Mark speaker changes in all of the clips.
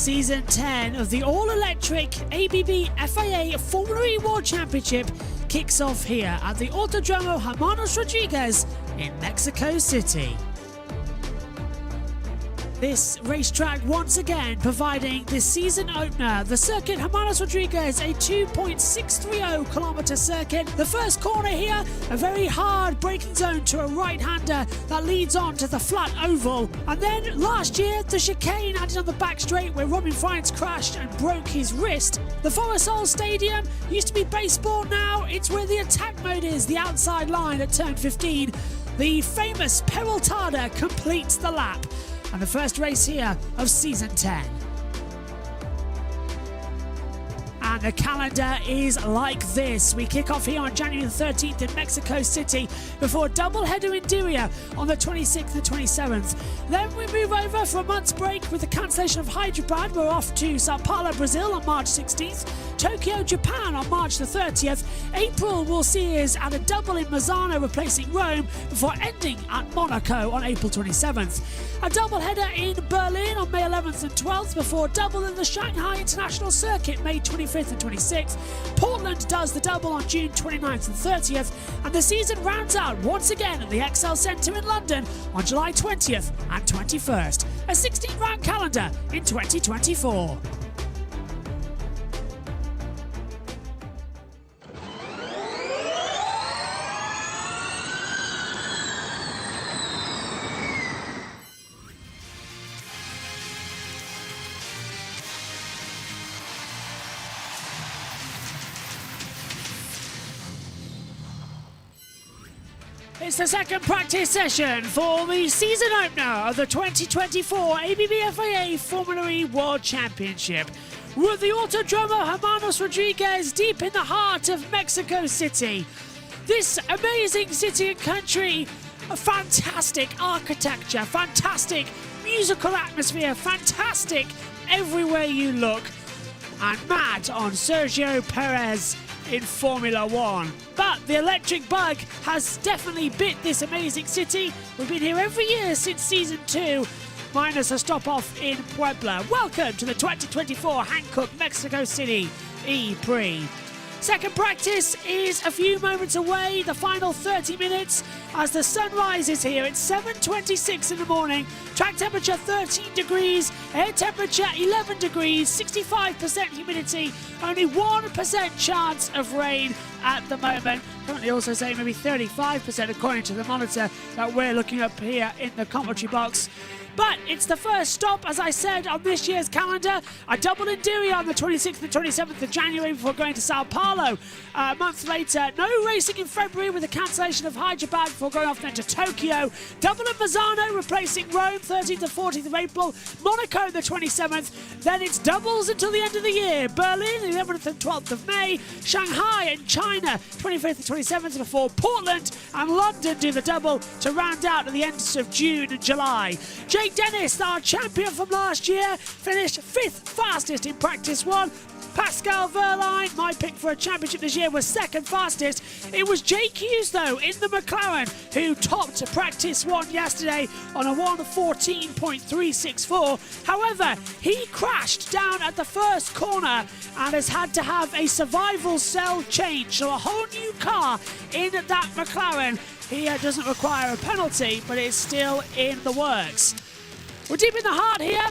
Speaker 1: Season 10 of the all-electric ABB FIA Formula E World Championship kicks off here at the Autodromo Hermanos Rodriguez in Mexico City. This racetrack once again providing the season opener. The circuit Hermanos Rodriguez, a 2.630 kilometer circuit. The first corner here, a very hard braking zone to a right-hander that leads on to the flat oval. And then last year, the chicane added on the back straight where Robin Frijns crashed and broke his wrist. The Forest Stadium used to be baseball, now it's where the attack mode is, the outside line at turn 15. The famous Peraltada completes the lap. And the first race here of Season 10. And the calendar is like this. We kick off here on January the 13th in Mexico City before a double-header in Diria on the 26th and 27th. Then we move over for a month's break with the cancellation of Hyderabad. We're off to Sao Paulo, Brazil on March 16th. Tokyo, Japan on March the 30th. April will see us at a double in Misano replacing Rome before ending at Monaco on April 27th. A double-header in Berlin on May 11th and 12th before double in the Shanghai International Circuit May 25th and 26th. Portland does the double on June 29th and 30th. And the season rounds out once again at the XL Centre in London on July 20th and 21st. A 16-round calendar in 2024. It's the second practice session for the season opener of the 2024 ABB FIA Formula E World Championship. We're at the Autodromo Hermanos Rodriguez deep in the heart of Mexico City. This amazing city and country, a fantastic architecture, fantastic musical atmosphere, fantastic everywhere you look, and mad on Sergio Perez in Formula One. But the electric bug has definitely bit this amazing city. We've been here every year since Season 2, minus a stop off in Puebla. Welcome to the 2024 Hankook Mexico City E-Prix. Second practice is a few moments away, the final 30 minutes as the sun rises here. It's 7:26 in the morning, track temperature 13 degrees, air temperature 11 degrees, 65% humidity, only 1% chance of rain at the moment. Currently also saying maybe 35% according to the monitor that we're looking up here in the commentary box. But it's the first stop, as I said, on this year's calendar. A double in Diria on the 26th and 27th of January before going to Sao Paulo a month later. No racing in February with the cancellation of Hyderabad before going off then to Tokyo. Double in Misano replacing Rome 13th to 14th of April. Monaco the 27th. Then it's doubles until the end of the year. Berlin the 11th and 12th of May. Shanghai and China 25th and 27th before Portland and London do the double to round out at the ends of June and July. Jake Dennis, our champion from last year, finished 5th fastest in practice 1. Pascal Wehrlein, my pick for a championship this year, was 2nd fastest. It was Jake Hughes, though, in the McLaren, who topped practice 1 yesterday on a 1:14.364. However, he crashed down at the first corner and has had to have a survival cell change, so a whole new car in that McLaren. He doesn't require a penalty, but it's still in the works. We're deep in the heart here,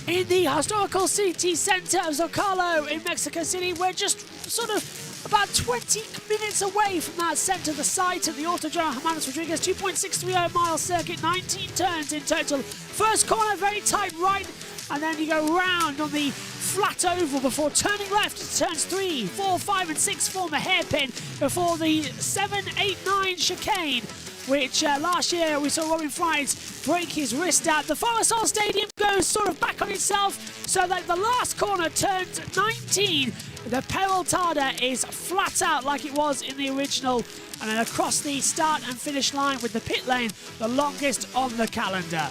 Speaker 1: in the historical city centre of Zocalo in Mexico City. We're just sort of about 20 minutes away from that centre, the site of the Autodromo Hermanos Rodriguez, 2.630 mile circuit, 19 turns in total. First corner, very tight right, and then you go round on the flat oval before turning left to turns 3, 4, 5 and 6 form a hairpin before the 7, 8, 9 chicane, which last year we saw Robin Frijns break his wrist at. The Forest Stadium goes sort of back on itself so that the last corner turns 19. The Peraltada is flat out like it was in the original, and then across the start and finish line with the pit lane, the longest on the calendar.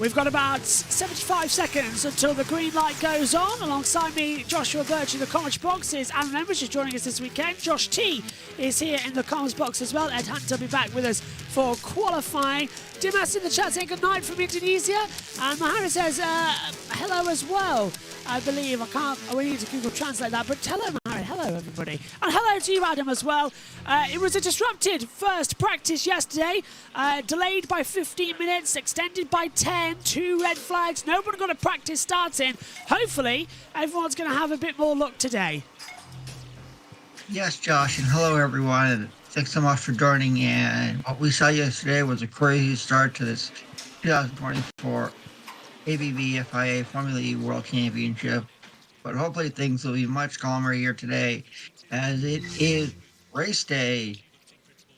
Speaker 1: We've got about 75 seconds until the green light goes on. Alongside me, Joshua Birch in the commentary box is Alan Embers, who's joining us this weekend. Josh T is here in the comms box as well. Ed Hunt will be back with us for qualifying. Dimas in the chat saying good night from Indonesia. And Mohammed says hello as well. I believe, we need to Google Translate that, but hello Mohammed, hello everybody. And hello to you Adam as well. It was a disrupted first practice yesterday, delayed by 15 minutes, extended by 10, 2 red flags, nobody got a practice starting. Hopefully everyone's going to have a bit more luck today.
Speaker 2: Yes, Josh, and hello everyone, and thanks so much for joining. And what we saw yesterday was a crazy start to this 2024 ABB FIA Formula E World Championship, but hopefully things will be much calmer here today, as it is race day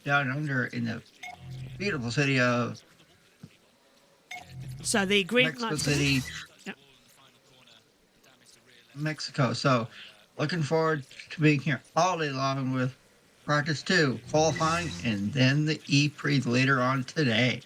Speaker 2: down under in the beautiful city of Mexico City, Mexico. So looking forward to being here all day long with practice 2, qualifying, and then the E-Prix later on today.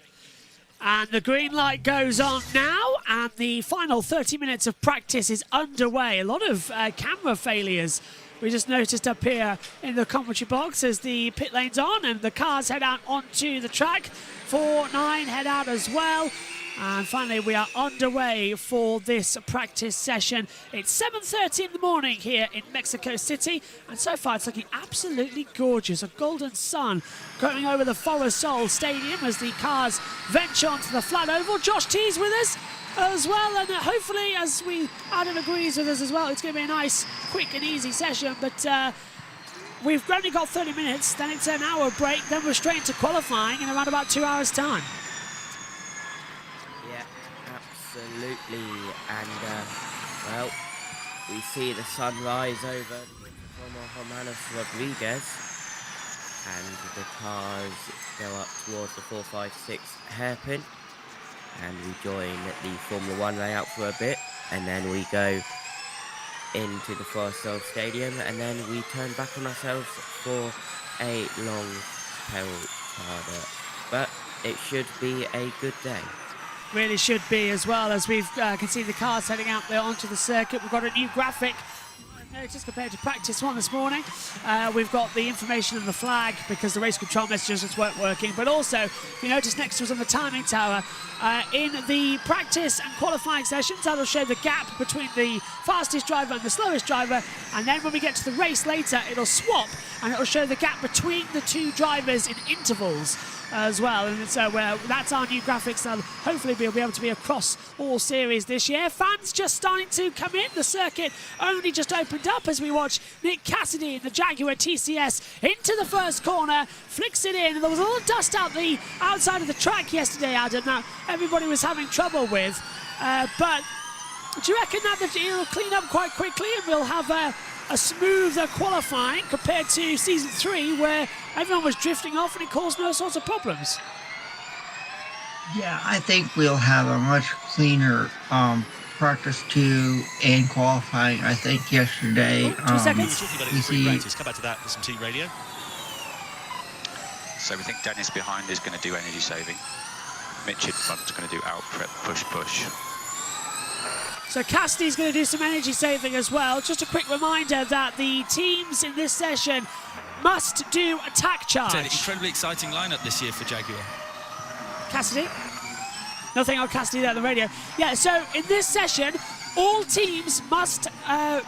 Speaker 1: And the green light goes on now, and the final 30 minutes of practice is underway. A lot of camera failures we just noticed up here in the commentary box as the pit lane's on and the cars head out onto the track. 4, 9 head out as well. And finally, we are underway for this practice session. It's 7:30 in the morning here in Mexico City, and so far it's looking absolutely gorgeous. A golden sun going over the Forest Stadium as the cars venture onto the flat oval. Josh T's with us as well, and hopefully, as Adam agrees with us as well, it's going to be a nice, quick and easy session. But we've only got 30 minutes, then it's an hour break, then we're straight into qualifying in around about 2 hours' time.
Speaker 3: Absolutely, and well, we see the sun rise over Hermanos Rodriguez, and the cars go up towards the 4, 5, 6 hairpin, and we join the Formula 1 layout for a bit, and then we go into the Forest Stadium, and then we turn back on ourselves for a long pedal harder. But it should be a good day.
Speaker 1: Really should be, as well, as we've can see the cars heading out there onto the circuit. We've got a new graphic notice compared to practice 1 this morning. We've got the information on the flag because the race control messages just weren't working, but also if you notice next to us on the timing tower, in the practice and qualifying sessions, that'll show the gap between the fastest driver and the slowest driver, and then when we get to the race later, it'll swap and it'll show the gap between the 2 drivers in intervals as well. And so that's our new graphics that'll hopefully be able to be across all series this year. Fans just starting to come in. The circuit only just opened up as we watch Nick Cassidy in the Jaguar TCS into the first corner, flicks it in, and there was a little dust out the outside of the track yesterday, Adam, that everybody was having trouble with, but do you reckon that it'll clean up quite quickly and we'll have a smoother qualifying compared to season 3 where everyone was drifting off and it caused no sorts of problems?
Speaker 2: Yeah, I think we'll have a much cleaner practice 2 and qualifying. I think yesterday
Speaker 1: 2 seconds.
Speaker 4: We see. Come back to that with some team radio.
Speaker 5: So we think Dennis behind is going to do energy saving. Mitch in front's going to do out prep push.
Speaker 1: So Cassidy's going to do some energy saving as well. Just a quick reminder that the teams in this session must do attack charge.
Speaker 4: It's an incredibly exciting lineup this year for Jaguar.
Speaker 1: Cassidy? Nothing on Cassidy there on the radio. Yeah, so in this session, all teams must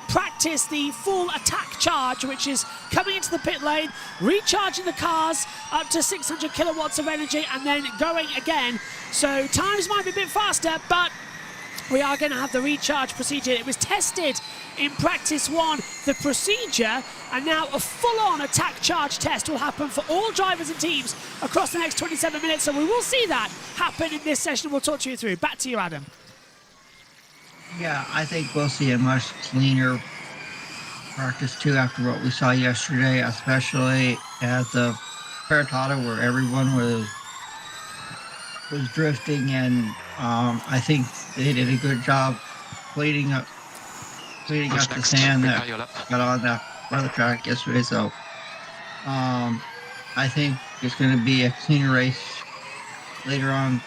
Speaker 1: practice the full attack charge, which is coming into the pit lane, recharging the cars up to 600 kilowatts of energy, and then going again. So times might be a bit faster, but we are going to have the recharge procedure. It was tested in practice 1, the procedure, and now a full-on attack charge test will happen for all drivers and teams across the next 27 minutes. So we will see that happen in this session. We'll talk to you through. Back to you, Adam.
Speaker 2: Yeah, I think we'll see a much cleaner practice 2 after what we saw yesterday, especially at the Paratada where everyone was drifting, and I think they did a good job cleaning up the sand that got on that part of the track yesterday. So I think it's going to be a cleaner race later on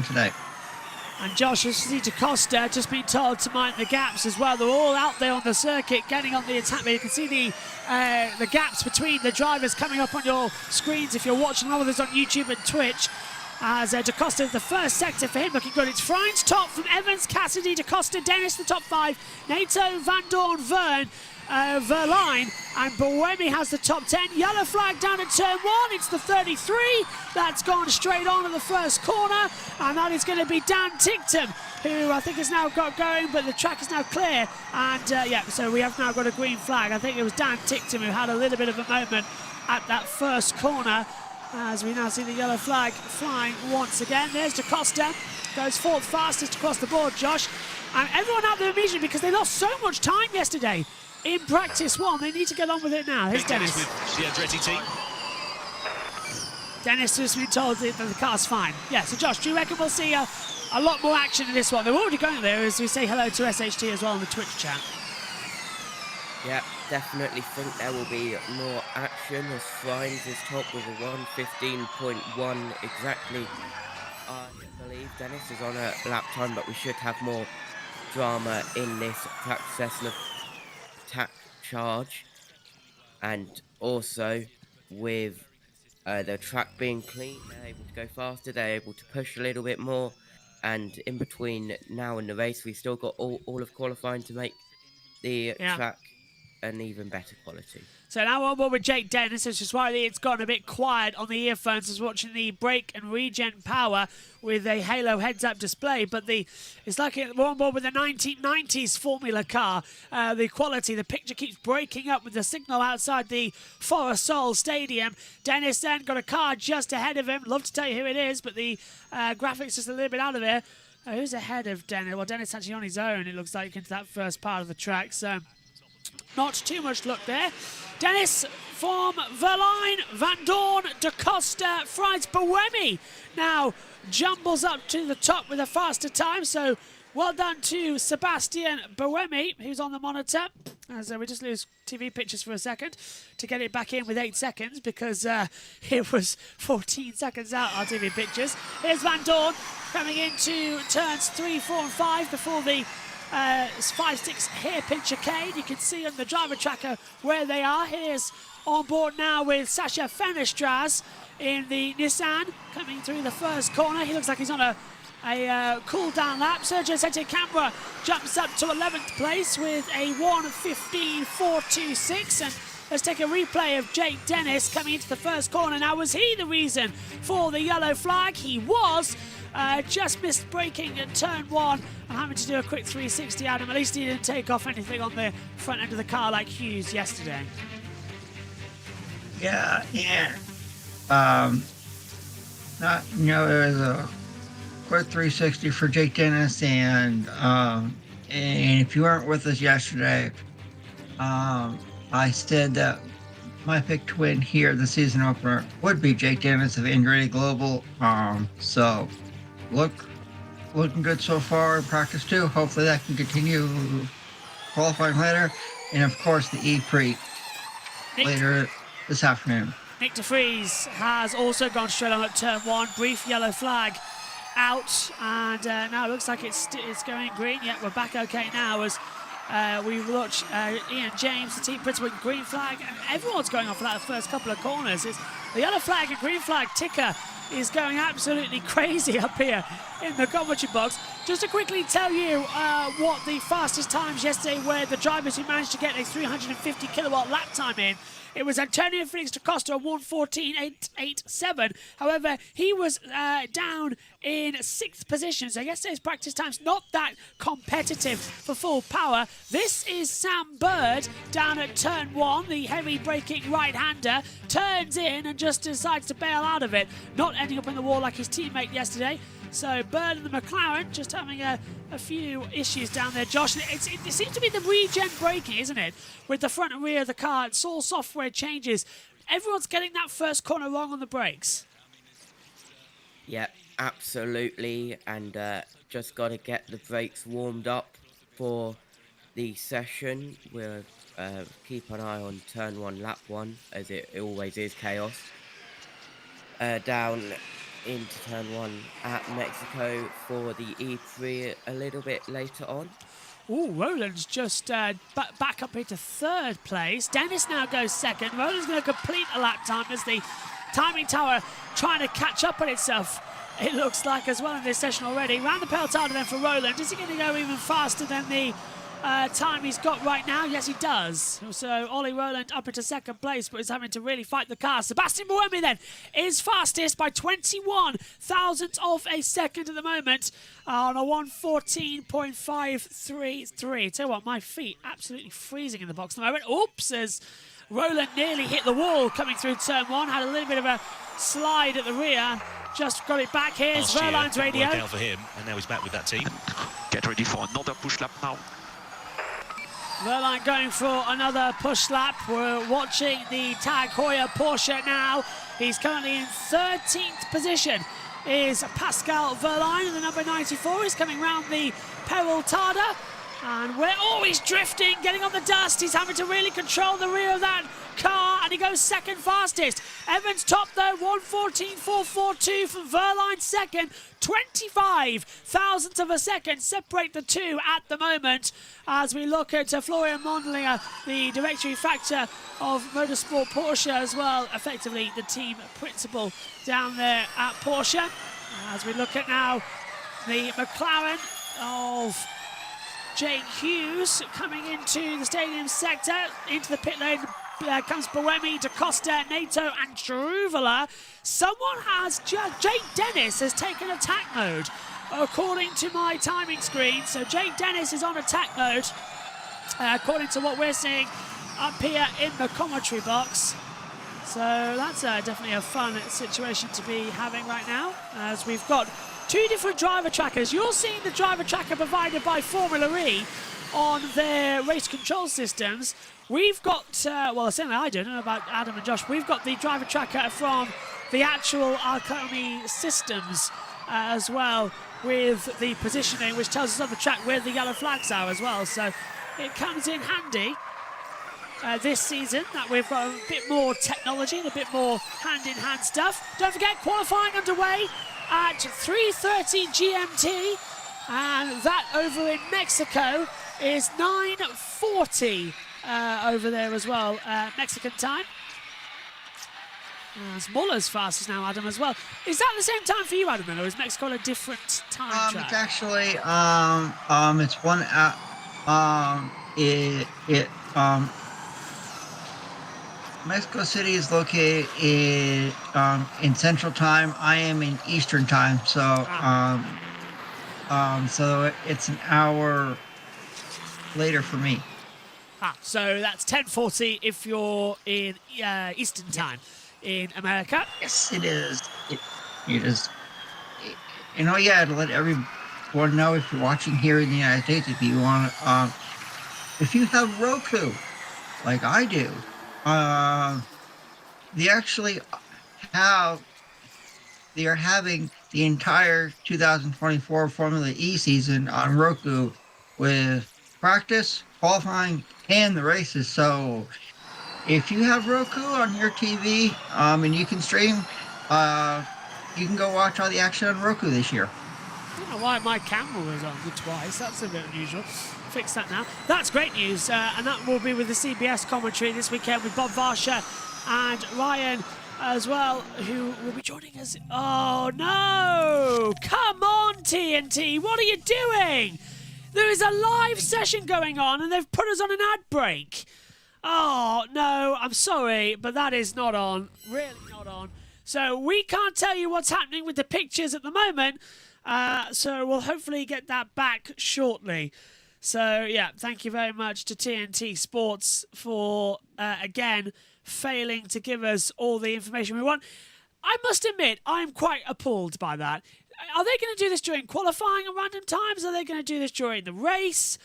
Speaker 2: today.
Speaker 1: And Josh DaCosta just been told to mind the gaps as well. They're all out there on the circuit getting on the attack. You can see the gaps between the drivers coming up on your screens if you're watching all of this on YouTube and Twitch. As DaCosta, the first sector for him looking good. It's Frines top from Evans, Cassidy, DaCosta, Dennis the top 5, Nato, Van Dorn, Verline, and Buemi has the top 10. Yellow flag down at turn 1. It's the 33 that's gone straight on to the first corner, and that is going to be Dan Ticktum, who I think has now got going, but the track is now clear. And yeah, so we have now got a green flag. I think it was Dan Ticktum who had a little bit of a moment at that first corner. As we now see the yellow flag flying once again. There's DaCosta, goes fourth fastest across the board, Josh. And everyone out there immediately because they lost so much time yesterday in practice 1. They need to get on with it now. Here's Dennis.
Speaker 4: With the Andretti team.
Speaker 1: Dennis has been told that the car's fine. Yeah, so Josh, do you reckon we'll see a lot more action in this one? They're already going there as we say hello to SHT as well in the Twitch chat.
Speaker 3: Yeah, definitely think there will be more action as Frines is top with a 1:15.1 exactly. I believe Dennis is on a lap time, but we should have more drama in this Cessna attack charge. And also with the track being clean, they're able to go faster, they're able to push a little bit more. And in between now and the race, we've still got all of qualifying to make the track an even better quality. So
Speaker 1: now on board with Jake Dennis, which is why it's gotten a bit quiet on the earphones as watching the brake and regen power with a halo heads-up display. But it's like we're on board with the 1990s Formula car. The quality, the picture keeps breaking up with the signal outside the Forest Stadium. Dennis then got a car just ahead of him. Love to tell you who it is, but the graphics just a little bit out of there. Who's ahead of Dennis? Well, Dennis actually on his own, it looks like, into that first part of the track. So not too much luck there. Dennis from Verline, Van Dorn, DaCosta, Frines, Buemi now jumbles up to the top with a faster time. So well done to Sebastian Buemi, who's on the monitor. As we just lose TV pictures for a second to get it back in with 8 seconds because it was 14 seconds out on TV pictures. Here's Van Dorn coming into turns 3, 4 and 5 before the 5-6 hairpin chicane. You can see on the driver tracker where they are. Here's on board now with Sasha Fenestras in the Nissan coming through the first corner. He looks like he's on a cool down lap. Sergio Sete Camera jumps up to 11th place with a 1:15.426. And let's take a replay of Jake Dennis coming into the first corner. Now, was he the reason for the yellow flag? He was. Just missed braking at turn 1 and having to do a quick 360 at him. At least he didn't take off anything on the front end of the car like Hughes yesterday.
Speaker 2: Yeah, it was a quick 360 for Jake Dennis, and if you weren't with us yesterday, I said that my pick to win here the season opener would be Jake Dennis of Andretti Global. So looking good so far in practice too. Hopefully that can continue qualifying later, and of course the E-Prix later this afternoon.
Speaker 1: Nick de Vries has also gone straight on at turn 1. Brief yellow flag out, and now it looks like it's going green. Yeah, we're back okay now as we watch Ian James, the team principal, green flag, and everyone's going off for that first couple of corners. It's the yellow flag and green flag ticker is going absolutely crazy up here in the commentary box. Just to quickly tell you what the fastest times yesterday were, the drivers who managed to get a 350 kilowatt lap time in. It was Antonio Felix da Costa, 1:14.887. However, he was down in 6th position. So yesterday's practice time's not that competitive for full power. This is Sam Bird down at turn 1, the heavy braking right-hander, turns in and just decides to bail out of it, not ending up in the wall like his teammate yesterday. So Bird and the McLaren just having a few issues down there, Josh. It seems to be the regen braking, isn't it? With the front and rear of the car, it's all software changes. Everyone's getting that first corner wrong on the brakes.
Speaker 3: Yeah, absolutely. And just got to get the brakes warmed up for the session. We'll keep an eye on turn 1, lap 1, as it always is chaos. Down into turn 1 at Mexico for the E3 a little bit later on.
Speaker 1: Ooh, Roland's just back up into third place. Dennis now goes second. Roland's going to complete a lap time as the timing tower trying to catch up on itself. It looks like as well in this session already. Round the peloton then for Roland. Is he going to go even faster than the time he's got right now? Yes, he does. So Ollie Roland up into second place, but is having to really fight the car. Sebastian Buemi then is fastest by 21 thousandths of a second at the moment on a 1:14.533. Tell you what, my feet absolutely freezing in the box at the moment. Oops, as Roland nearly hit the wall coming through turn 1. Had a little bit of a slide at the rear. Just got it back. Here's Verline's radio.
Speaker 4: Worked out for him, and now he's back with that team.
Speaker 5: Get ready for another push lap now.
Speaker 1: Verline going for another push lap. We're watching the Tag Heuer Porsche now. He's currently in 13th position. Is Pascal Verline, and the number 94 is coming round the Peraltada. And we're always drifting, getting on the dust. He's having to really control the rear of that car, and he goes second fastest. Evans top though, 1:14.442 from Verline second. 25 thousandths of a second separate the two at the moment as we look at Florian Mondlinger, the directory factor of Motorsport Porsche as well, effectively the team principal down there at Porsche. As we look at now the McLaren of Jake Hughes coming into the stadium sector, into the pit lane. Comes Buemi, DaCosta, Nato and Struvala. Someone has, Jake Dennis has taken attack mode according to my timing screen. So Jake Dennis is on attack mode according to what we're seeing up here in the commentary box. So that's definitely a fun situation to be having right now, as we've got two different driver trackers. You're seeing the driver tracker provided by Formula E on their race control systems. We've got, well, certainly I don't know about Adam and Josh, we've got the driver tracker from the actual Alconi systems as well, with the positioning, which tells us on the track where the yellow flags are as well. So it comes in handy this season that we've got a bit more technology and a bit more hand-in-hand stuff. Don't forget, qualifying underway at 3:30 GMT, and that over in Mexico is 9:40 over there as well, Mexican time. As Muller's fastest now, Adam, as well. Is that the same time for you, Adam, or is Mexico on a different time track?
Speaker 2: It's actually, it's one, Mexico City is located in Central Time. I am in Eastern Time, so, so it's an hour later for me.
Speaker 1: So that's 10:40 if you're in Eastern Time in America.
Speaker 2: Yes, it is. It is. To let everyone know, if you're watching here in the United States, if you want, if you have Roku, like I do, they actually they are having the entire 2024 Formula E season on Roku with practice, qualifying, and the races. So if you have Roku on your TV and you can stream, you can go watch all the action on Roku this year.
Speaker 1: I don't know why my camera was on twice. That's a bit unusual. Fix that now. That's great news, and that will be with the CBS commentary this weekend with Bob Varsha and Ryan as well, who will be joining us. Oh no! Come on, TNT! What are you doing? There is a live session going on, and they've put us on an ad break. Oh, no, I'm sorry, but that is not on. Really not on. So we can't tell you what's happening with the pictures at the moment. So we'll hopefully get that back shortly. So, yeah, thank you very much to TNT Sports for, again, failing to give us all the information we want. I must admit, I'm quite appalled by that. Are they going to do this during qualifying at random times? Are they going to do this during the race?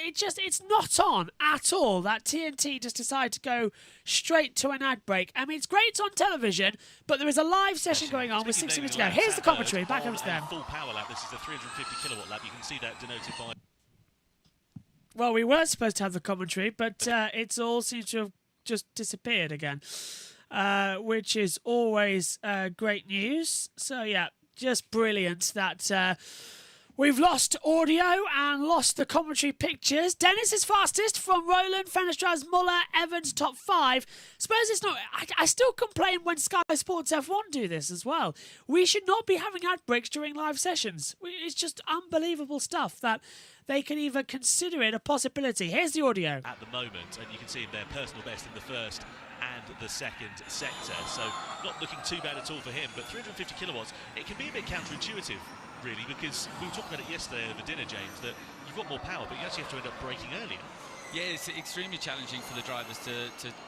Speaker 1: It's not on at all. That TNT just decided to go straight to an ad break. I mean, it's great it's on television, but there is a live session going on with 6 minutes to go. Here's the commentary. Back over to them.
Speaker 4: Full power lap. This is a 350 kilowatt lap. You can see that denoted by...
Speaker 1: Well, we were supposed to have the commentary, but it all seems to have just disappeared again. which is always great news. So, yeah, just brilliant that we've lost audio and lost the commentary pictures. Dennis is fastest from Roland, Fenestraz, Muller, Evans, top 5. Suppose it's not... I still complain when Sky Sports F1 do this as well. We should not be having ad breaks during live sessions. It's just unbelievable stuff that they can even consider it a possibility. Here's the audio.
Speaker 4: At the moment, and you can see their personal best in the first and the second sector. So not looking too bad at all for him, but 350 kilowatts, it can be a bit counterintuitive, really, because we were talking about it yesterday over dinner, James, that you've got more power, but you actually have to end up braking earlier.
Speaker 6: Yeah, it's extremely challenging for the drivers to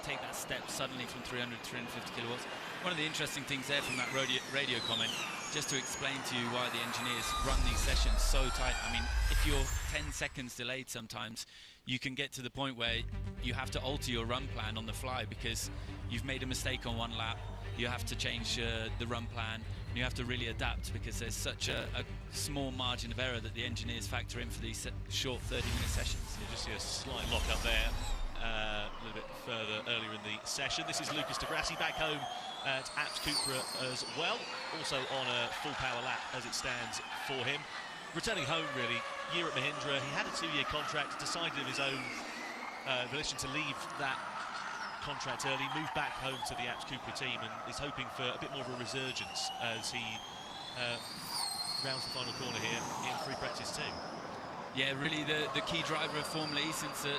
Speaker 6: take that step suddenly from 300 to 350 kilowatts. One of the interesting things there from that radio comment, just to explain to you why the engineers run these sessions so tight. I mean, if you're 10 seconds delayed sometimes, you can get to the point where you have to alter your run plan on the fly because you've made a mistake on one lap. You have to change the run plan. You have to really adapt because there's such a small margin of error that the engineers factor in for these short 30-minute sessions.
Speaker 4: You just see a slight lock up there, a little bit further earlier in the session. This is Lucas de Grassi back home at Abt Cupra as well, also on a full power lap as it stands for him. Returning home, really, year at Mahindra. He had a 2-year contract, decided of his own volition to leave that contract early, moved back home to the Abt Cupra team and is hoping for a bit more of a resurgence as he rounds the final corner here in free practice 2.
Speaker 6: Yeah, really the key driver of Formula E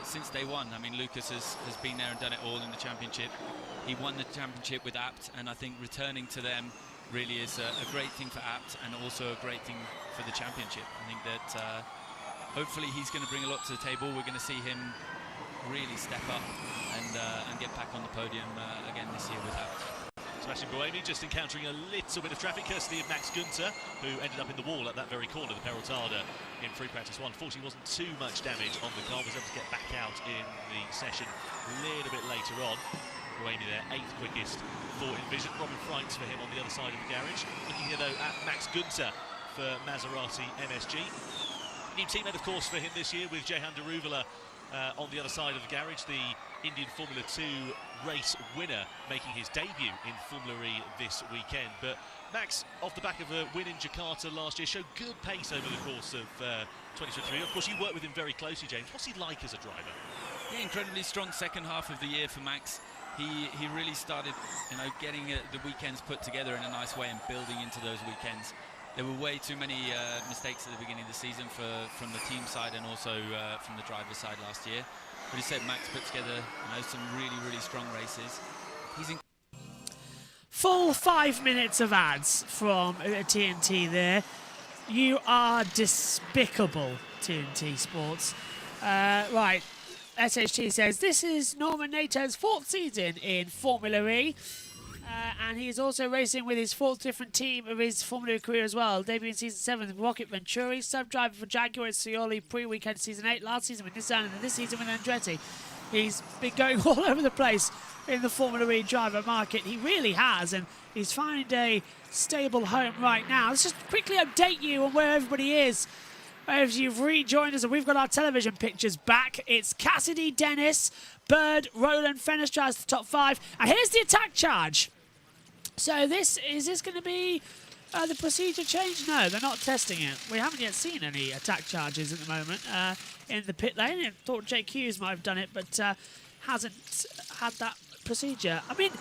Speaker 6: since day one. I mean, Lucas has been there and done it all in the championship. He won the championship with Abt, and I think returning to them really is a great thing for Abt and also a great thing for the championship. I think that hopefully he's going to bring a lot to the table. We're going to see him really step up and get back on the podium again this year with Abt.
Speaker 4: Sebastian Buemi just encountering a little bit of traffic courtesy of Max Günther, who ended up in the wall at that very corner, the Perotada, in free practice 1. Fortunately, wasn't too much damage on the car, was able to get back out in the session a little bit later on. Buemi there, 8th quickest for Envision. Robin Freitz for him on the other side of the garage. Looking here though at Max Günther for Maserati MSG. New teammate, of course, for him this year with Jehan Daruvala on the other side of the garage, the Indian Formula 2 race winner, making his debut in Formula E this weekend. But Max, off the back of a win in Jakarta last year, showed good pace over the course of 2023. Of course, you work with him very closely, James. What's he like as a driver?
Speaker 6: Yeah, incredibly strong second half of the year for Max. He really started, getting the weekends put together in a nice way and building into those weekends. There were way too many mistakes at the beginning of the season from the team side and also from the driver's side last year. But he said Max put together some really, really strong races. He's
Speaker 1: Full 5 minutes of ads from TNT there. You are despicable, TNT Sports. Right, SHT says, this is Norman Nato's 4th season in Formula E. And he's also racing with his 4th different team of his Formula career as well. Debuting in Season 7 with Rocket Venturi, sub-driver for Jaguar at Scioli, pre-weekend Season 8, last season with Nissan, and then this season with Andretti. He's been going all over the place in the Formula E driver market. He really has, and he's found a stable home right now. Let's just quickly update you on where everybody is. As you've rejoined us, and we've got our television pictures back. It's Cassidy, Dennis, Bird, Roland, Fenestraz, the top 5. And here's the attack charge. So is this going to be the procedure change? No, they're not testing it. We haven't yet seen any attack charges at the moment in the pit lane. I thought Jake Hughes might have done it, but hasn't had that procedure. I mean,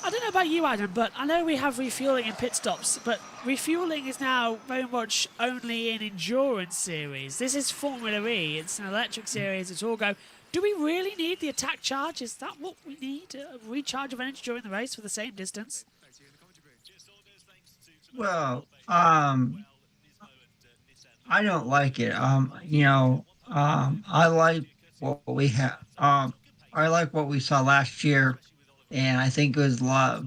Speaker 1: I don't know about you, Adam, but I know we have refueling in pit stops, but refueling is now very much only in endurance series. This is Formula E. It's an electric series. It's all go. Do we really need the attack charge? Is that what we need? A recharge of energy during the race for the same distance?
Speaker 2: Well, I don't like it. I like what we have. I like what we saw last year, and I think it was a lot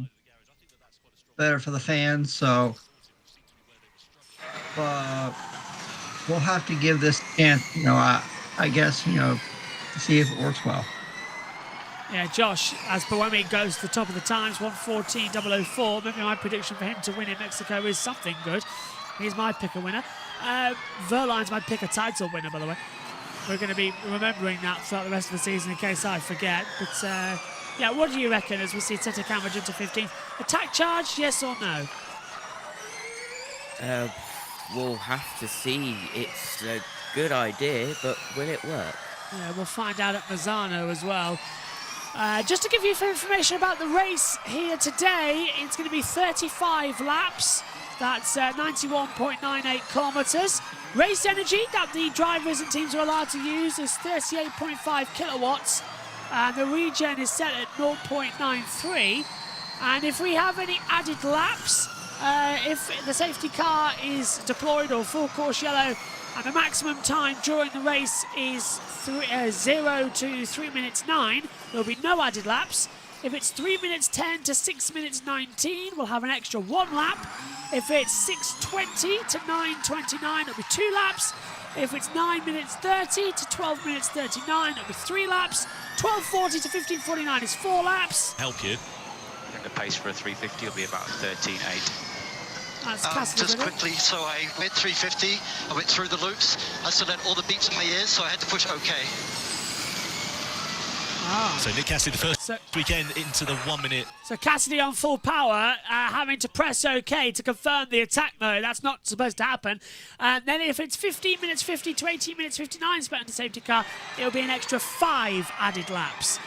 Speaker 2: better for the fans. So, we'll have to give this a chance. I guess to see if it works well.
Speaker 1: Yeah, Josh, as Buemi goes to the top of the times, 1:14.004. Maybe my prediction for him to win in Mexico is something good. He's my picker winner. Verline's my picker title winner, by the way. We're going to be remembering that throughout the rest of the season in case I forget. But Yeah, what do you reckon as we see Tete Camera jump to 15th? Attack charge, yes or no?
Speaker 3: We'll have to see. It's a good idea, but will it work?
Speaker 1: Yeah, we'll find out at Mazzano as well. Just to give you some information about the race here today, it's going to be 35 laps. That's 91.98 kilometres. Race energy that the drivers and teams are allowed to use is 38.5 kilowatts. And the regen is set at 0.93. And if we have any added laps, if the safety car is deployed or full course yellow, and the maximum time during the race is 0 to 3 minutes 9, there'll be no added laps. If it's 3 minutes 10 to 6 minutes 19, we'll have an extra 1 lap. If it's 6:20 to 9:29, it'll be 2 laps. If it's 9 minutes 30 to 12 minutes 39, it'll be 3 laps. 12:40 to 15:49 is 4 laps.
Speaker 4: Help you.
Speaker 5: I think the pace for a 350 will be about 13.8.
Speaker 1: That's Cassidy.
Speaker 7: Just quickly, so I went 350, I went through the loops, I still had all the beeps in my ears, so I had to push OK.
Speaker 4: So Nick Cassidy, the first weekend into the 1 minute.
Speaker 1: So Cassidy on full power, having to press OK to confirm the attack mode. That's not supposed to happen. And then if it's 15 minutes 50 to 18 minutes 59 spent in the safety car, it'll be an extra 5 added laps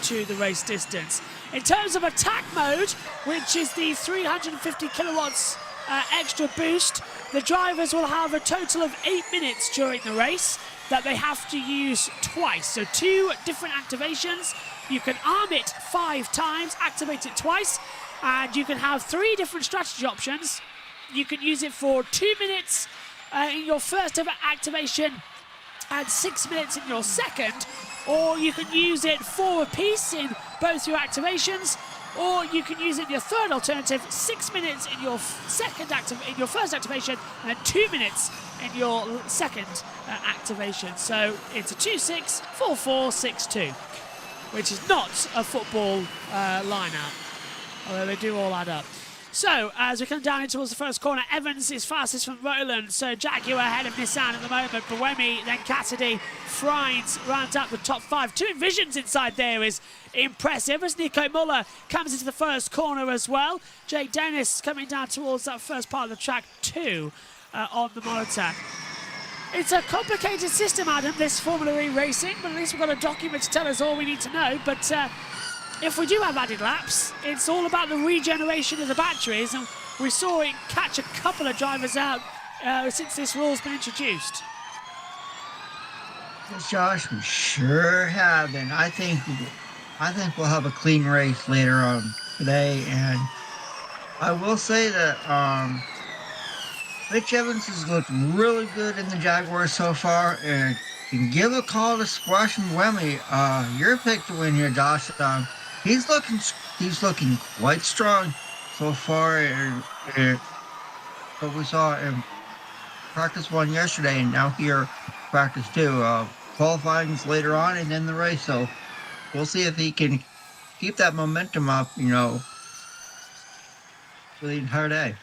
Speaker 1: to the race distance. In terms of attack mode, which is the 350 kilowatts extra boost, the drivers will have a total of 8 minutes during the race that they have to use twice. So 2 different activations. You can arm it 5 times, activate it twice, and you can have 3 different strategy options. You can use it for 2 minutes in your first ever activation and 6 minutes in your second, or you can use it 4 apiece in both your activations, or you can use it in your third alternative, 6 minutes in your first activation, and then 2 minutes in your second activation. So it's a 2-6, 4-4, 6-2, which is not a football line-out, although they do all add up. So, as we come down in towards the first corner, Evans is fastest from Roland, so Jaguar ahead of Nissan at the moment. Buemi, then Cassidy, Freins rounds up the top 5. 2 Envisions inside there is impressive, as Nico Muller comes into the first corner as well. Jake Dennis coming down towards that first part of the track too on the monitor. It's a complicated system, Adam, this Formula E racing, but at least we've got a document to tell us all we need to know. But if we do have added laps, it's all about the regeneration of the batteries, and we saw it catch a couple of drivers out since this rule's been introduced.
Speaker 2: Yes, Josh, we sure have, and I think we'll have a clean race later on today. And I will say that Mitch Evans has looked really good in the Jaguars so far, and can give a call to Squash and Buemi. Your pick to win here, Josh. He's looking quite strong so far. What we saw in practice 1 yesterday, and now here practice 2. Qualifying's later on, and then the race. So we'll see if he can keep that momentum up, for the entire day.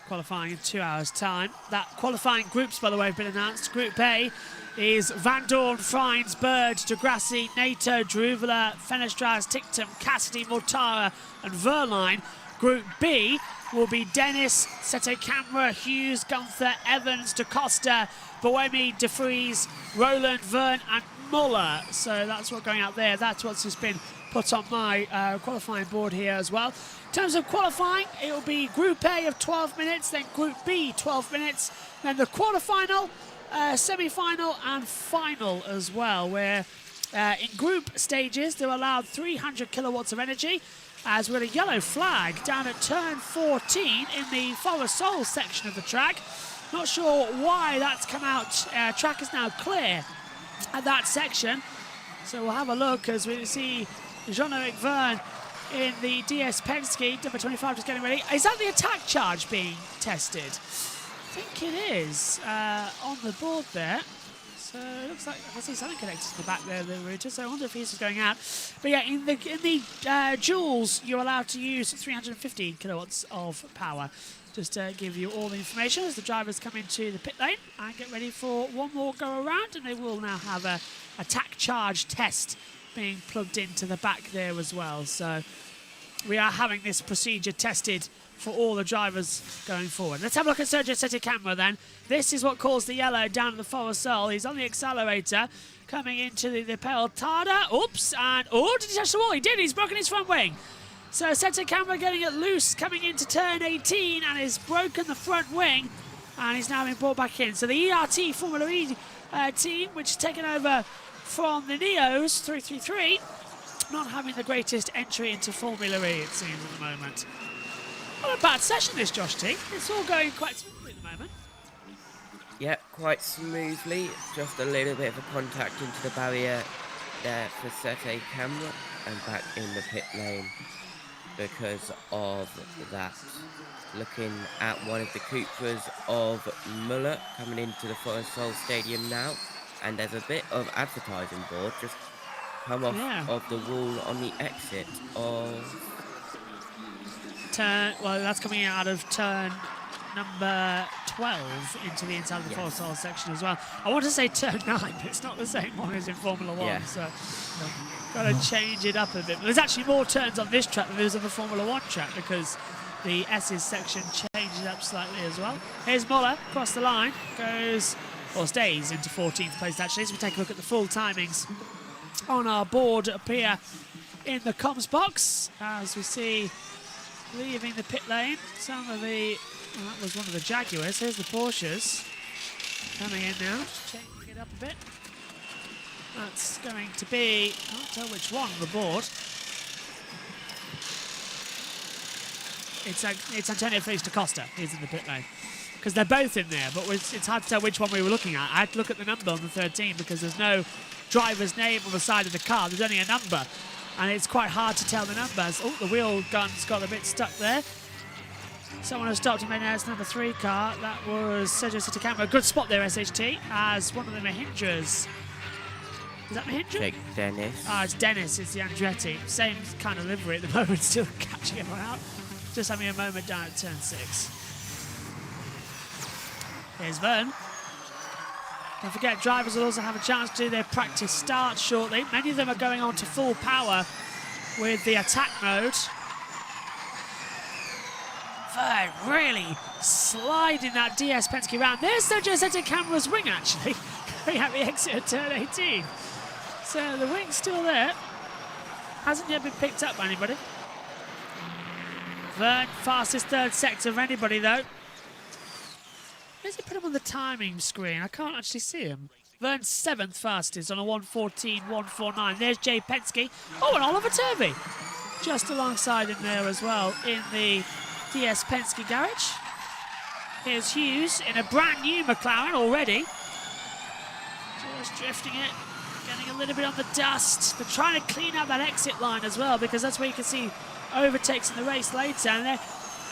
Speaker 1: Qualifying in 2 hours' time. That qualifying groups, by the way, have been announced. Group A is Van Dorn, Freins, Bird, Degrassi, Nato, Druvela, Fenestras, Tictum, Cassidy, Mortara and Verline. Group B will be Dennis, Sete Camera, Hughes, Gunther, Evans, DaCosta, Buemi, De Vries, Roland, Verne and Muller. So that's what's going out there. That's what's just been put on my qualifying board here as well. In terms of qualifying, it will be Group A of 12 minutes, then Group B 12 minutes, then the quarterfinal, semi-final and final as well, where in group stages they're allowed 300 kilowatts of energy, as we're a yellow flag down at turn 14 in the Forest Soul section of the track. Not sure why that's come out. Track is now clear at that section, so we'll have a look as we see Jean-Eric Verne in the DS Penske, number 25, just getting ready. Is that the attack charge being tested? I think it is on the board there. So it looks like I can see something connected to the back there of the router. So I wonder if he's going out. But yeah, in the joules, you're allowed to use 350 kilowatts of power. Just to give you all the information as the drivers come into the pit lane and get ready for one more go around, and they will now have a attack charge test being plugged into the back there as well. So we are having this procedure tested for all the drivers going forward. Let's have a look at Sergio Setecamera then. This is what caused the yellow down at the Forest. He's on the accelerator, coming into the Peltada. Oops, and oh, did he touch the wall? He did, he's broken his front wing. So Setecamera getting it loose, coming into turn 18, and has broken the front wing, and he's now been brought back in. So the ERT Formula E team, which has taken over from the Neos 333, not having the greatest entry into Formula E, it seems, at the moment. Not a bad session, this, Josh T. It's all going quite smoothly at the moment.
Speaker 3: Yep, quite smoothly. Just a little bit of a contact into the barrier there for Setecamera, and back in the pit lane because of that. Looking at one of the Cupras of Muller coming into the Forest Soul Stadium now, and there's a bit of advertising board just come off of the wall on the exit of
Speaker 1: turn. Well, that's coming out of turn number 12 into the inside of the Forest Soul section as well. I want to say turn 9, but it's not the same one as in Formula 1, so got to change it up a bit. But there's actually more turns on this track than there is on the Formula 1 track, because the S's section changes up slightly as well. Here's Muller across the line, goes, or stays into 14th place actually, as we take a look at the full timings on our board up here in the comms box, as we see leaving the pit lane some of the, well, that was one of the Jaguars. Here's the Porsches coming in now, just changing it up a bit. That's going to be, I can't tell which one on the board. It's Antonio Felix da Costa who's in the pit lane, because they're both in there, but it's hard to tell which one we were looking at. I had to look at the number on the 13 because there's no driver's name on the side of the car. There's only a number, and it's quite hard to tell the numbers. Oh, the wheel gun's got a bit stuck there. Someone has stopped him in as number 3 car. That was Sergio Setecamera. Good spot there, SHT, as one of the Mahindras. Is that Mahindra?
Speaker 3: Jake Dennis.
Speaker 1: Ah, it's Dennis. It's the Andretti. Same kind of livery at the moment, still catching everyone out. Just having a moment down at turn 6. Here's Vern. Don't forget, drivers will also have a chance to do their practice start shortly. Many of them are going on to full power with the attack mode. Vern really sliding that DS Penske round. There's Sergio Setecamera's wing, actually, going out the exit at turn 18. So the wing's still there. Hasn't yet been picked up by anybody. Vern, fastest third sector of anybody, though. Where's he put him on the timing screen? I can't actually see him. Vern's 7th fastest on a 1:14.149. There's Jay Penske. Oh, and Oliver Turvey just alongside him there as well in the DS Penske garage. Here's Hughes in a brand new McLaren already. Just drifting it, getting a little bit on the dust. They're trying to clean up that exit line as well, because that's where you can see overtakes in the race later. And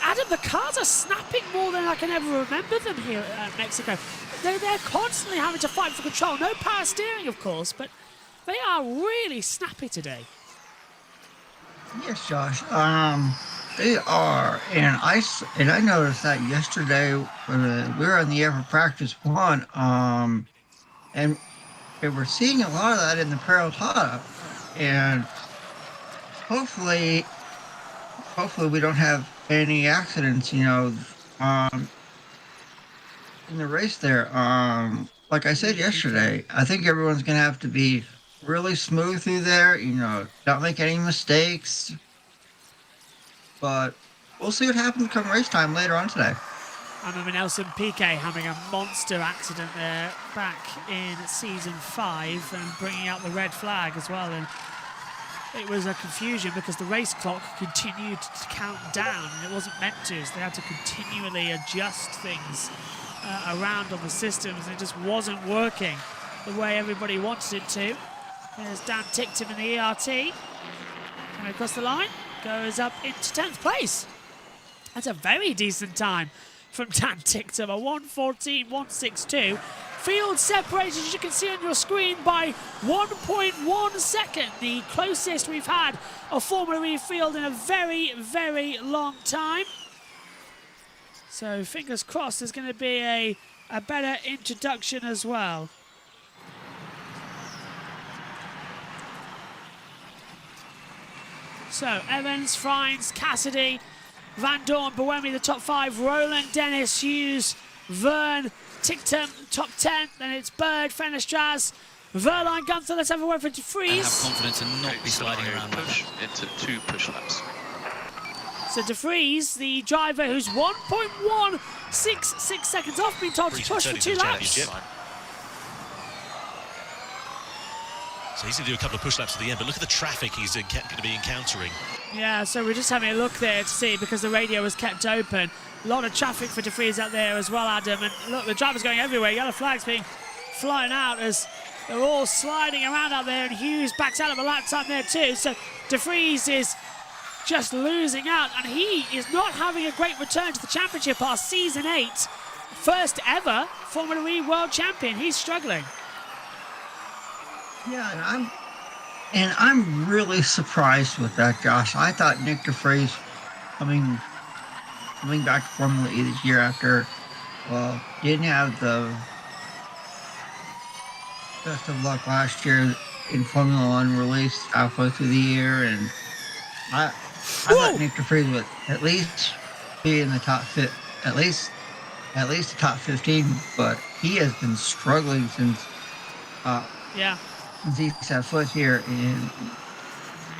Speaker 1: Adam, the cars are snapping more than I can ever remember them here at Mexico. They're constantly having to fight for control. No power steering, of course, but they are really snappy today.
Speaker 2: Yes, Josh. They are, and I noticed that yesterday when we were in the air for practice 1, and we're seeing a lot of that in the Peltada, and hopefully we don't have any accidents, in the race there. Like I said yesterday, I think everyone's gonna have to be really smooth through there, not make any mistakes. But we'll see what happens come race time later on today.
Speaker 1: I remember Nelson Piquet having a monster accident there back in season 5 and bringing out the red flag as well. And it was a confusion because the race clock continued to count down, and it wasn't meant to, so they had to continually adjust things around on the systems, and it just wasn't working the way everybody wanted it to. There's Dan Tickton in the ERT. Coming across the line, goes up into 10th place. That's a very decent time from Dan Tickton, a 1:14.162. Field separated, as you can see on your screen, by 1.1 second. The closest we've had a Formula E field in a very, very long time. So fingers crossed there's going to be a better introduction as well. So Evans, Frines, Cassidy, Van Dorn, Buemi, the top 5, Roland, Dennis, Hughes, Vern, Ticktum, top 10, then it's Bird, Fenestras, Verline, Gunther. Let's have a word for De
Speaker 6: And
Speaker 1: Vries.
Speaker 6: have confidence and not be sliding around like
Speaker 5: push
Speaker 6: that.
Speaker 5: into 2 push laps.
Speaker 1: So De Vries, the driver who's 1.166 seconds off, being told to push for 2 laps.
Speaker 4: So he's going to do a couple of push laps at the end, but look at the traffic he's going to be encountering.
Speaker 1: Yeah, so we're just having a look there to see, because the radio was kept open. A lot of traffic for De Vries out there as well, Adam. And look, the driver's going everywhere. Yellow flags being flying out as they're all sliding around out there, and Hughes backs out of a lap time there too. So De Vries is just losing out, and he is not having a great return to the championship, our season 8 first ever Formula E world champion. He's struggling.
Speaker 2: Yeah, and I'm really surprised with that, Josh. I thought Nick De Vries coming back to Formula E this year after, well, didn't have the best of luck last year in Formula One, released halfway through the year, and I thought Nick De Vries would at least be in the top at least the top 15, but he has been struggling since he set foot here in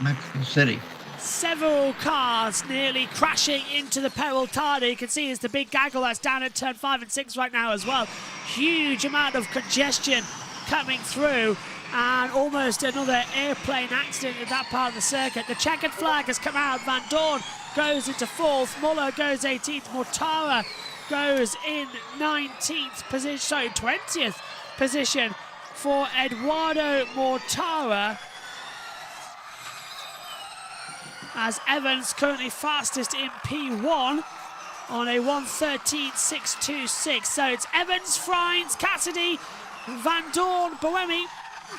Speaker 2: Mexico City.
Speaker 1: Several cars nearly crashing into the Peraltada. You can see it's the big gaggle that's down at turn 5 and 6 right now as well. Huge amount of congestion coming through, and almost another airplane accident in that part of the circuit. The checkered flag has come out. Van Dorn goes into 4th, Muller goes 18th, Mortara goes in 19th position, sorry, 20th position for Eduardo Mortara, as Evans currently fastest in P1 on a 1:13.626. So it's Evans, Frines, Cassidy, Van Dorn, Buemi.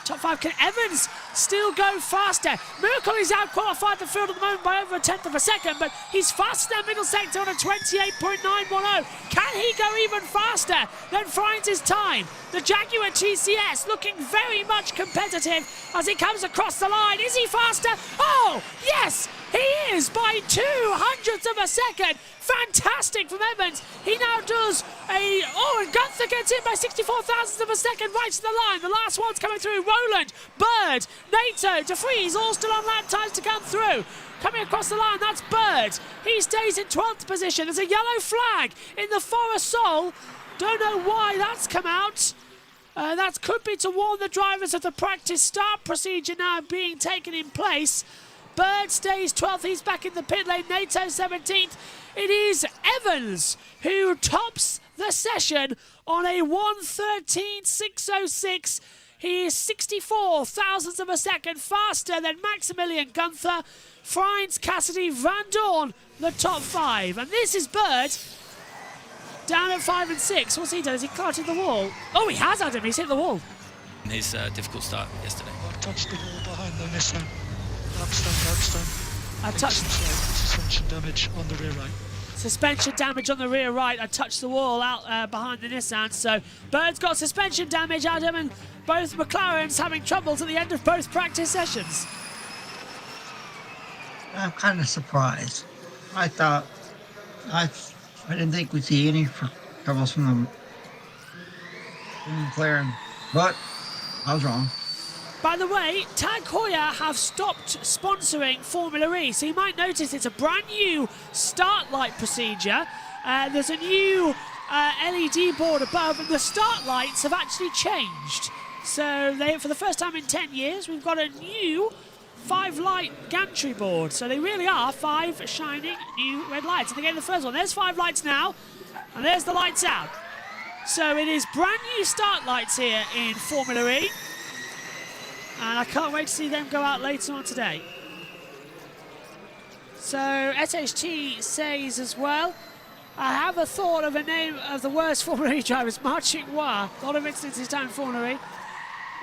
Speaker 1: Top 5. Can Evans still go faster? Merkel is out qualified the field at the moment by over 1/10 of a second, but he's faster than middle sector on a 28.910. Can he go even faster than Frines' time? The Jaguar TCS looking very much competitive as he comes across the line. Is he faster? Oh, yes, he is by 0.02 of a second. Fantastic from Evans. He now does and Gunther gets in by 64 thousandths of a second right to the line. The last one's coming through. Roland, Bird, Nato, De Vries, all still on lap times to come through. Coming across the line, that's Bird. He stays in 12th position. There's a yellow flag in the Forest Sol. Don't know why that's come out. That could be to warn the drivers of the practice start procedure now being taken in place. Bird stays 12th. He's back in the pit lane. NATO 17th. It is Evans who tops the session on a 1:13.606. He is 64 thousandths of a second faster than Maximilian Gunther, Frines, Cassidy, Van Dorn, the top 5. And this is Bird down at 5 and 6. What's he done? Has he clattered the wall? Oh, he has, Adam. He's hit the wall.
Speaker 6: in his difficult start yesterday.
Speaker 7: I touched the wall behind the Nissan. Lapstone.
Speaker 1: I touched
Speaker 7: suspension damage on the rear right.
Speaker 1: suspension damage on the rear right. I touched the wall out behind the Nissan. So Bird's got suspension damage, Adam, and both McLarens having troubles at the end of both practice sessions.
Speaker 2: I'm kind of surprised. I didn't think we'd see any troubles from the McLaren, but I was wrong.
Speaker 1: By the way, Tag Heuer have stopped sponsoring Formula E, so you might notice it's a brand new start light procedure. There's a new LED board above, and the start lights have actually changed. So for the first time in 10 years, we've got a new 5-light gantry board. So they really are 5 shining new red lights. And again, the first one, there's 5 lights now, and there's the lights out. So it is brand new start lights here in Formula E. And I can't wait to see them go out later on today. So SHT says as well, I have a thought of a name of the worst Formula E drivers, Marching Wa. A lot of instances down in Formula E.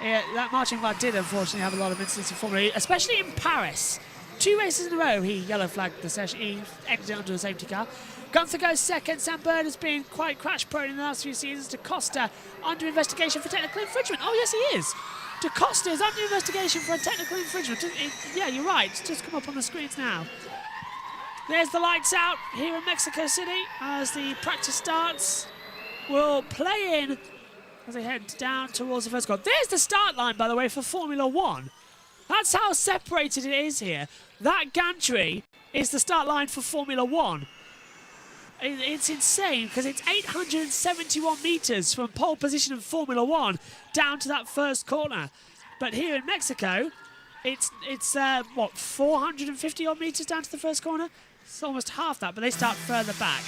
Speaker 1: Yeah, that Marching Wa did unfortunately have a lot of instances in Formula E, especially in Paris. 2 races in a row, he yellow flagged the session, he exited onto a safety car. Gunther goes second. Sam Bird has been quite crash prone in the last few seasons. Da Costa under investigation for technical infringement. Oh yes, he is. Da Costa is under investigation for a technical infringement. Yeah, you're right. It's just come up on the screens now. There's the lights out here in Mexico City as the practice starts. We'll play in as they head down towards the first goal. There's the start line, by the way, for Formula One. That's how separated it is here. That gantry is the start line for Formula One. It's insane because it's 871 metres from pole position in Formula One down to that first corner. But here in Mexico, it's 450 odd metres down to the first corner? It's almost half that, but they start further back.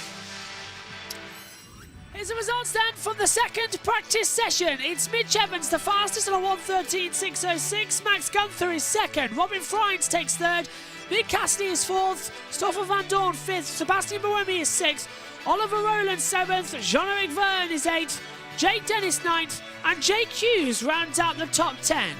Speaker 1: Here's the results then from the second practice session. It's Mitch Evans, the fastest, on a 1:13.606. Max Gunther is second. Robin Freins takes third. Nick Cassidy is fourth. Stoffel Van Dorn fifth. Sebastian Buemi is sixth. Oliver Rowland seventh. Jean-Eric Verne is eighth. Jake Dennis ninth. And Jake Hughes rounds out the top 10.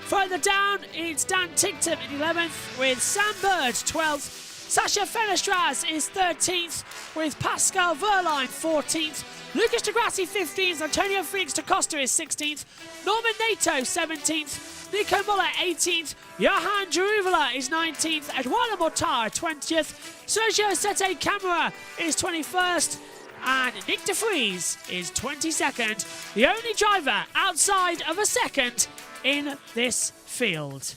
Speaker 1: Further down, it's Dan Tincton in 11th with Sam Bird 12th. Sasha Fenestraz is 13th with Pascal Verline 14th. Lucas de Grassi 15th. Antonio Felix da Costa is 16th. Norman Nato 17th. Nico Muller 18th. Johan Jaruvela is 19th. Eduardo Mortar 20th. Sergio Sete Camara is 21st. And Nick de Vries is 22nd. The only driver outside of a second in this field.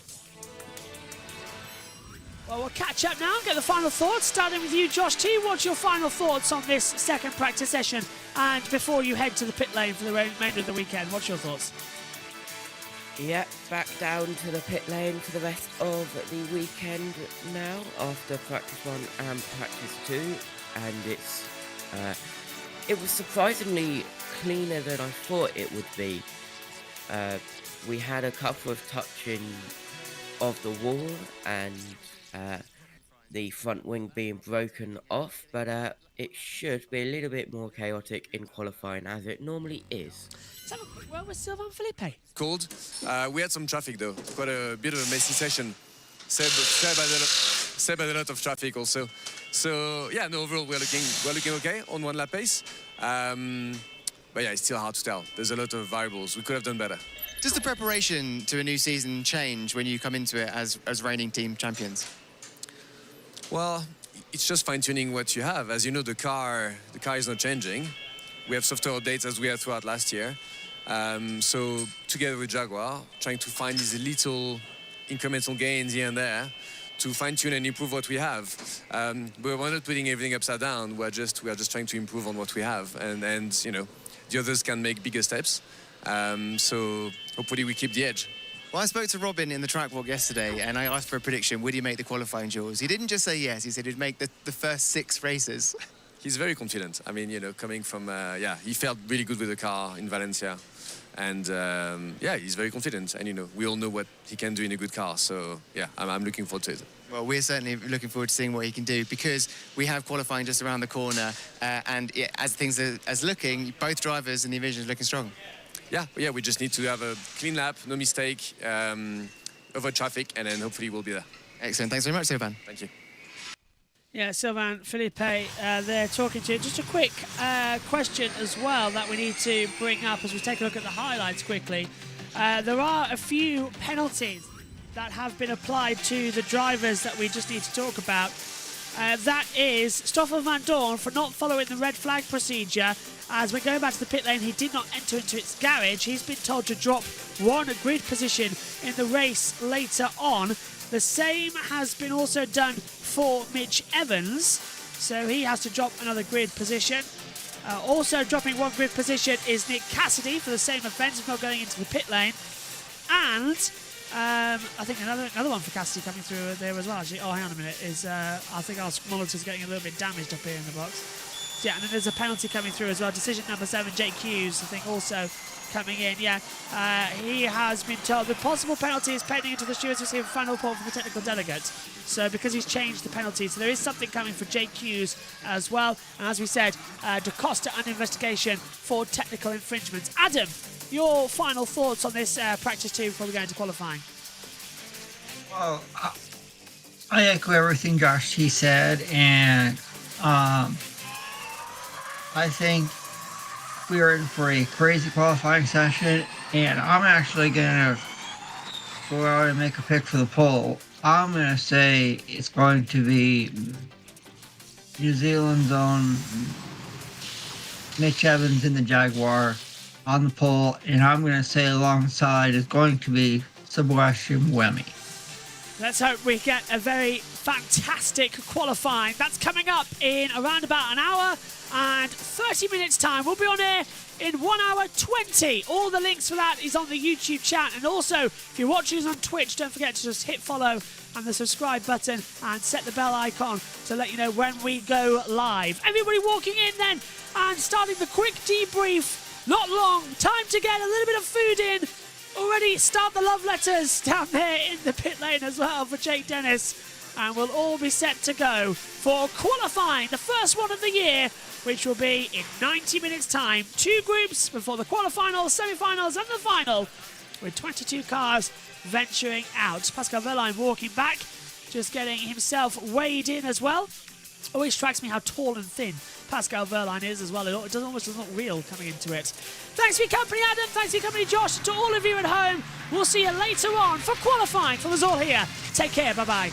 Speaker 1: Well, we'll catch up now and get the final thoughts. Starting with you, Josh T. What's your final thoughts on this second practice session? And before you head to the pit lane for the remainder of the weekend, what's your thoughts?
Speaker 3: Yeah, back down to the pit lane for the rest of the weekend now after practice 1 and practice 2, and it was surprisingly cleaner than I thought it would be. We had a couple of touching of the wall and the front wing being broken off, but it should be a little bit more chaotic in qualifying as it normally is.
Speaker 1: Let's have a quick word with Sylvain Philippe.
Speaker 8: Cold. We had some traffic though, quite a bit of a messy session. Seb had a lot of traffic also. So yeah, no, overall we're looking okay on one lap pace. But yeah, it's still hard to tell. There's a lot of variables. We could have done better.
Speaker 9: Does the preparation to a new season change when you come into it as reigning team champions?
Speaker 8: Well, it's just fine-tuning what you have. As you know, the car is not changing. We have software updates as we had throughout last year. So together with Jaguar, trying to find these little incremental gains here and there to fine-tune and improve what we have. But we're not putting everything upside down. We are just trying to improve on what we have, and you know, the others can make bigger steps. So hopefully we keep the edge.
Speaker 9: Well, I spoke to Robin in the track walk yesterday, and I asked for a prediction. Would he make the qualifying duels? He didn't just say yes. He said he'd make the first 6 races.
Speaker 8: He's very confident. I mean, you know, coming from he felt really good with the car in Valencia, and yeah, he's very confident. And you know, we all know what he can do in a good car. So yeah, I'm looking forward to it.
Speaker 9: Well, we're certainly looking forward to seeing what he can do, because we have qualifying just around the corner, and as things are looking, both drivers in the division are looking strong.
Speaker 8: Yeah, we just need to have a clean lap, no mistake, avoid traffic, and then hopefully we'll be there.
Speaker 9: Excellent. Thanks very much, Sylvain.
Speaker 8: Thank you.
Speaker 1: Yeah, Sylvain Philippe, they're talking to you. Just a quick question as well that we need to bring up as we take a look at the highlights quickly. There are a few penalties that have been applied to the drivers that we just need to talk about. That is Stoffel Van Dorn for not following the red flag procedure. As we're going back to the pit lane, he did not enter into its garage. He's been told to drop 1 grid position in the race later on. The same has been also done for Mitch Evans, so he has to drop another grid position. Also dropping 1 grid position is Nick Cassidy for the same offence of not going into the pit lane. And I think another one for Cassidy coming through there as well, actually. Oh, hang on a minute. I think our monitor's getting a little bit damaged up here in the box. Yeah, and then there's a penalty coming through as well. Decision number 7, Jake Hughes, I think, also coming in. Yeah, he has been told the possible penalty is pending until the stewards receive a final report from the technical delegate. So because he's changed the penalty, so there is something coming for Jake Hughes as well. And as we said, Da Costa under investigation for technical infringements. Adam, your final thoughts on this practice 2 before we go into qualifying?
Speaker 2: Well, I echo everything Josh T said, and I think we are in for a crazy qualifying session, and I'm actually going to go out and make a pick for the pole. I'm going to say it's going to be New Zealand's own Mitch Evans in the Jaguar on the pole, and I'm going to say alongside is going to be Sebastian Buemi.
Speaker 1: Let's hope we get a very fantastic qualifying. That's coming up in around about an hour and 30 minutes time. We'll be on air in 1 hour 20. All the links for that is on the YouTube chat. And also, if you're watching us on Twitch, don't forget to just hit follow and the subscribe button and set the bell icon to let you know when we go live. Everybody walking in then and starting the quick debrief. Not long. Time to get a little bit of food in. Already start the love letters down there in the pit lane as well for Jake Dennis. And we'll all be set to go for qualifying, the first one of the year, which will be in 90 minutes time. 2 groups before the quarterfinals, semi-finals and the final, with 22 cars venturing out. Pascal Wehrlein walking back, just getting himself weighed in as well. Always strikes me how tall and thin Pascal Wehrlein is as well. It almost doesn't look real coming into it. Thanks for your company, Adam. Thanks for your company, Josh. To all of you at home, we'll see you later on for qualifying from us all here. Take care. Bye-bye.